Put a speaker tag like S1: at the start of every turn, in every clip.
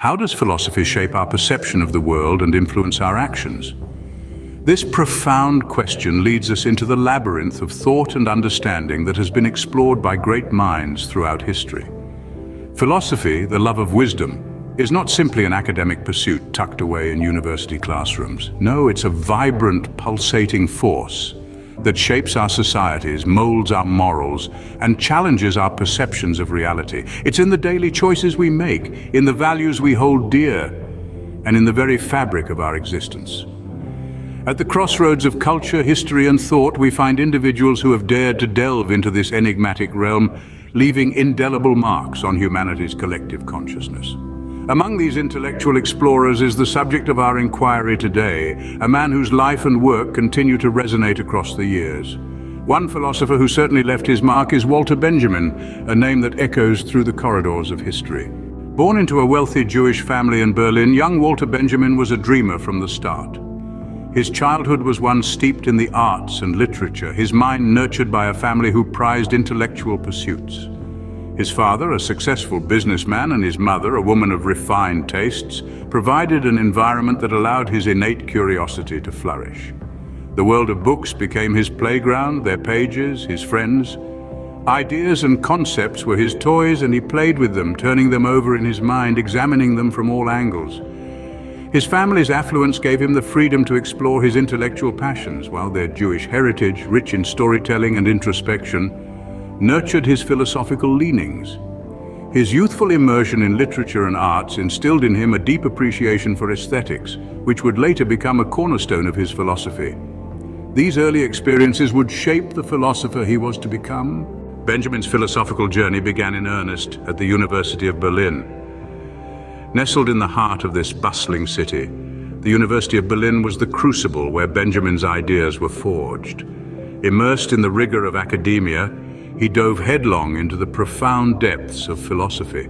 S1: How does philosophy shape our perception of the world and influence our actions? This profound question leads us into the labyrinth of thought and understanding that has been explored by great minds throughout history. Philosophy, the love of wisdom, is not simply an academic pursuit tucked away in university classrooms. No, it's a vibrant, pulsating force that shapes our societies, molds our morals, and challenges our perceptions of reality. It's in the daily choices we make, in the values we hold dear, and in the very fabric of our existence. At the crossroads of culture, history, and thought, we find individuals who have dared to delve into this enigmatic realm, leaving indelible marks on humanity's collective consciousness. Among these intellectual explorers is the subject of our inquiry today, a man whose life and work continue to resonate across the years. One philosopher who certainly left his mark is Walter Benjamin, a name that echoes through the corridors of history. Born into a wealthy Jewish family in Berlin, young Walter Benjamin was a dreamer from the start. His childhood was one steeped in the arts and literature, his mind nurtured by a family who prized intellectual pursuits. His father, a successful businessman, and his mother, a woman of refined tastes, provided an environment that allowed his innate curiosity to flourish. The world of books became his playground, their pages, his friends. Ideas and concepts were his toys, and he played with them, turning them over in his mind, examining them from all angles. His family's affluence gave him the freedom to explore his intellectual passions, while their Jewish heritage, rich in storytelling and introspection, nurtured his philosophical leanings. His youthful immersion in literature and arts instilled in him a deep appreciation for aesthetics, which would later become a cornerstone of his philosophy. These early experiences would shape the philosopher he was to become. Benjamin's philosophical journey began in earnest at the University of Berlin. Nestled in the heart of this bustling city, the University of Berlin was the crucible where Benjamin's ideas were forged. Immersed in the rigor of academia, he dove headlong into the profound depths of philosophy.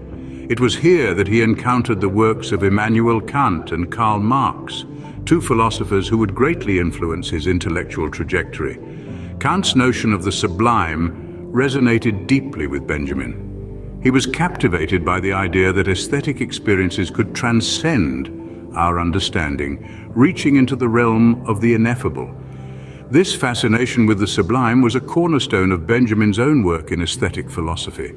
S1: It was here that he encountered the works of Immanuel Kant and Karl Marx, two philosophers who would greatly influence his intellectual trajectory. Kant's notion of the sublime resonated deeply with Benjamin. He was captivated by the idea that aesthetic experiences could transcend our understanding, reaching into the realm of the ineffable. This fascination with the sublime was a cornerstone of Benjamin's own work in aesthetic philosophy.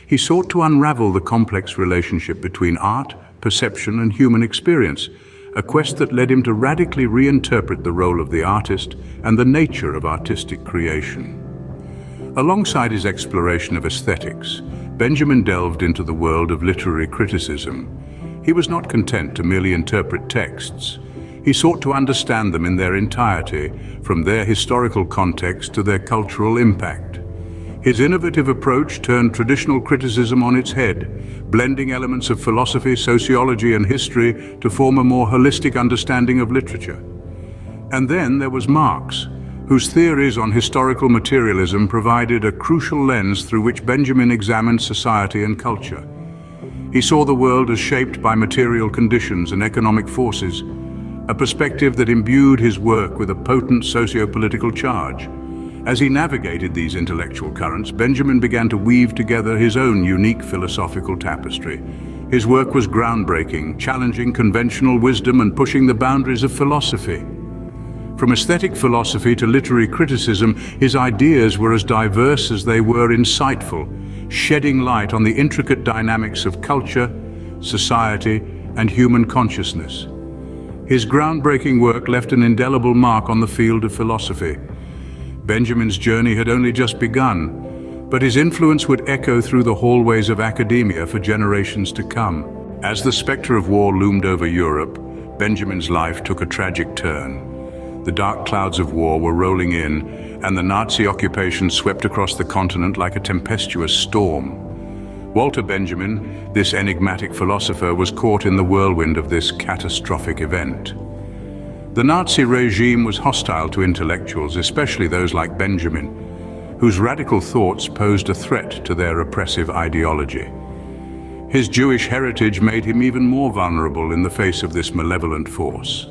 S1: He sought to unravel the complex relationship between art, perception, and human experience, a quest that led him to radically reinterpret the role of the artist and the nature of artistic creation. Alongside his exploration of aesthetics, Benjamin delved into the world of literary criticism. He was not content to merely interpret texts. He sought to understand them in their entirety, from their historical context to their cultural impact. His innovative approach turned traditional criticism on its head, blending elements of philosophy, sociology, and history to form a more holistic understanding of literature. And then there was Marx, whose theories on historical materialism provided a crucial lens through which Benjamin examined society and culture. He saw the world as shaped by material conditions and economic forces, a perspective that imbued his work with a potent socio-political charge. As he navigated these intellectual currents, Benjamin began to weave together his own unique philosophical tapestry. His work was groundbreaking, challenging conventional wisdom and pushing the boundaries of philosophy. From aesthetic philosophy to literary criticism, his ideas were as diverse as they were insightful, shedding light on the intricate dynamics of culture, society, and human consciousness. His groundbreaking work left an indelible mark on the field of philosophy. Benjamin's journey had only just begun, but his influence would echo through the hallways of academia for generations to come. As the specter of war loomed over Europe, Benjamin's life took a tragic turn. The dark clouds of war were rolling in, and the Nazi occupation swept across the continent like a tempestuous storm. Walter Benjamin, this enigmatic philosopher, was caught in the whirlwind of this catastrophic event. The Nazi regime was hostile to intellectuals, especially those like Benjamin, whose radical thoughts posed a threat to their oppressive ideology. His Jewish heritage made him even more vulnerable in the face of this malevolent force.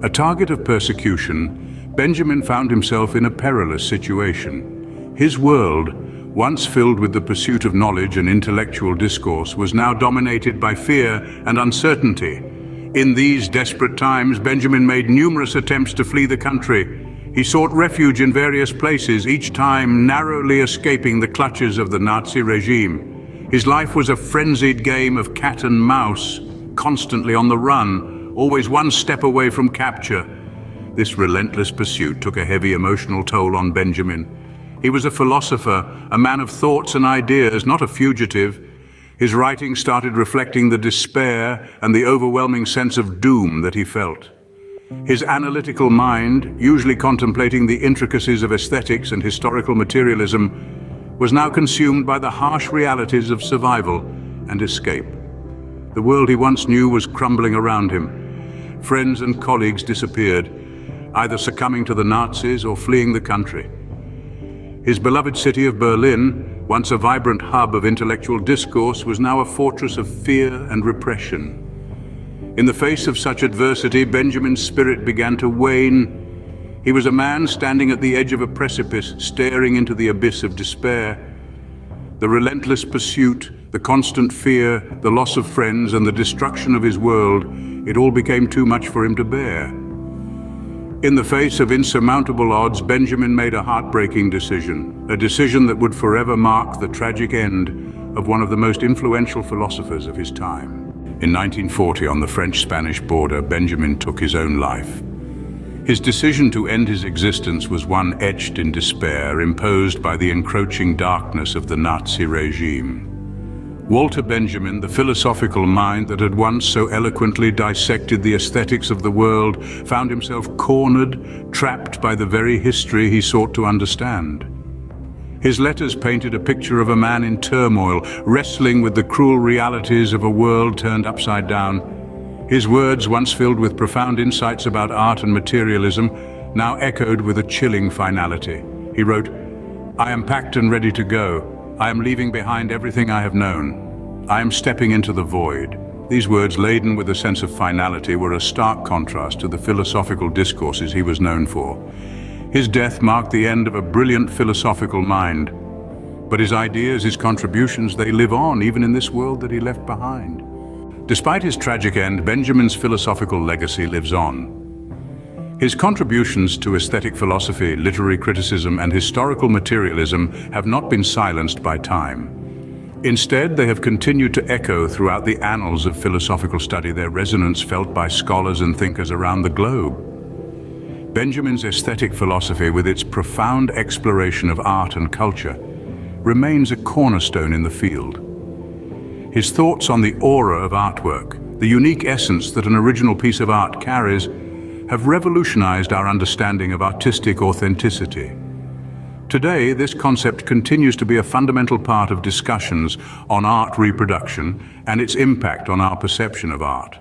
S1: A target of persecution, Benjamin found himself in a perilous situation. His world, once filled with the pursuit of knowledge and intellectual discourse, was now dominated by fear and uncertainty. In these desperate times, Benjamin made numerous attempts to flee the country. He sought refuge in various places, each time narrowly escaping the clutches of the Nazi regime. His life was a frenzied game of cat and mouse, constantly on the run, always one step away from capture. This relentless pursuit took a heavy emotional toll on Benjamin. He was a philosopher, a man of thoughts and ideas, not a fugitive. His writing started reflecting the despair and the overwhelming sense of doom that he felt. His analytical mind, usually contemplating the intricacies of aesthetics and historical materialism, was now consumed by the harsh realities of survival and escape. The world he once knew was crumbling around him. Friends and colleagues disappeared, either succumbing to the Nazis or fleeing the country. His beloved city of Berlin, once a vibrant hub of intellectual discourse, was now a fortress of fear and repression. In the face of such adversity, Benjamin's spirit began to wane. He was a man standing at the edge of a precipice, staring into the abyss of despair. The relentless pursuit, the constant fear, the loss of friends, and the destruction of his world, it all became too much for him to bear. In the face of insurmountable odds, Benjamin made a heartbreaking decision, a decision that would forever mark the tragic end of one of the most influential philosophers of his time. In 1940, on the French-Spanish border, Benjamin took his own life. His decision to end his existence was one etched in despair, imposed by the encroaching darkness of the Nazi regime. Walter Benjamin, the philosophical mind that had once so eloquently dissected the aesthetics of the world, found himself cornered, trapped by the very history he sought to understand. His letters painted a picture of a man in turmoil, wrestling with the cruel realities of a world turned upside down. His words, once filled with profound insights about art and materialism, now echoed with a chilling finality. He wrote, "I am packed and ready to go. I am leaving behind everything I have known. I am stepping into the void." These words, laden with a sense of finality, were a stark contrast to the philosophical discourses he was known for. His death marked the end of a brilliant philosophical mind. But his ideas, his contributions, they live on even in this world that he left behind. Despite his tragic end, Benjamin's philosophical legacy lives on. His contributions to aesthetic philosophy, literary criticism, and historical materialism have not been silenced by time. Instead, they have continued to echo throughout the annals of philosophical study, their resonance felt by scholars and thinkers around the globe. Benjamin's aesthetic philosophy, with its profound exploration of art and culture, remains a cornerstone in the field. His thoughts on the aura of artwork, the unique essence that an original piece of art carries, have revolutionized our understanding of artistic authenticity. Today, this concept continues to be a fundamental part of discussions on art reproduction and its impact on our perception of art.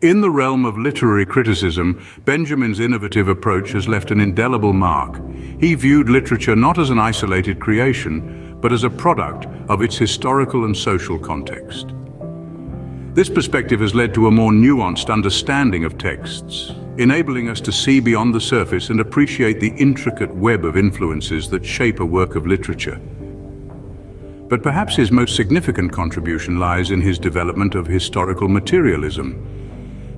S1: In the realm of literary criticism, Benjamin's innovative approach has left an indelible mark. He viewed literature not as an isolated creation, but as a product of its historical and social context. This perspective has led to a more nuanced understanding of texts, enabling us to see beyond the surface and appreciate the intricate web of influences that shape a work of literature. But perhaps his most significant contribution lies in his development of historical materialism.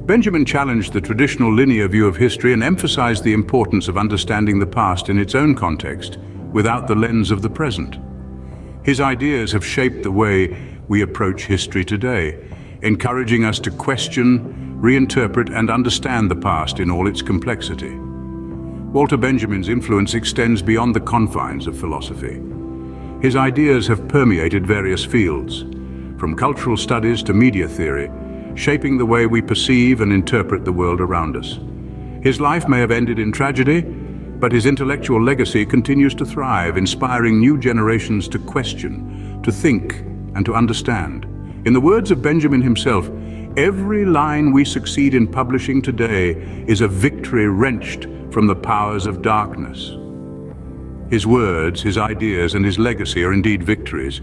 S1: Benjamin challenged the traditional linear view of history and emphasized the importance of understanding the past in its own context, without the lens of the present. His ideas have shaped the way we approach history today, encouraging us to question, reinterpret, and understand the past in all its complexity. Walter Benjamin's influence extends beyond the confines of philosophy. His ideas have permeated various fields, from cultural studies to media theory, shaping the way we perceive and interpret the world around us. His life may have ended in tragedy, but his intellectual legacy continues to thrive, inspiring new generations to question, to think, and to understand. In the words of Benjamin himself, every line we succeed in publishing today is a victory wrenched from the powers of darkness. His words, his ideas, and his legacy are indeed victories.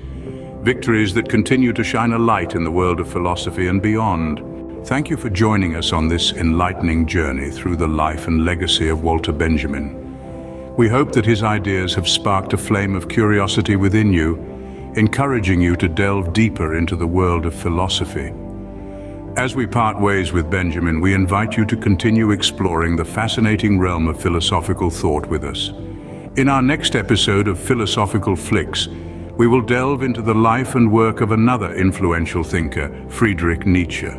S1: Victories that continue to shine a light in the world of philosophy and beyond. Thank you for joining us on this enlightening journey through the life and legacy of Walter Benjamin. We hope that his ideas have sparked a flame of curiosity within you, encouraging you to delve deeper into the world of philosophy. As we part ways with Benjamin, we invite you to continue exploring the fascinating realm of philosophical thought with us. In our next episode of Philosophical Flicks, we will delve into the life and work of another influential thinker, Friedrich Nietzsche.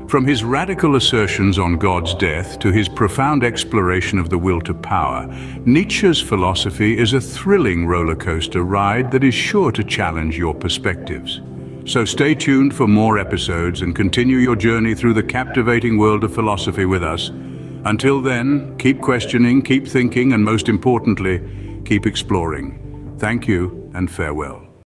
S1: From his radical assertions on God's death to his profound exploration of the will to power, Nietzsche's philosophy is a thrilling roller coaster ride that is sure to challenge your perspectives. So stay tuned for more episodes and continue your journey through the captivating world of philosophy with us. Until then, keep questioning, keep thinking, and most importantly, keep exploring. Thank you and farewell.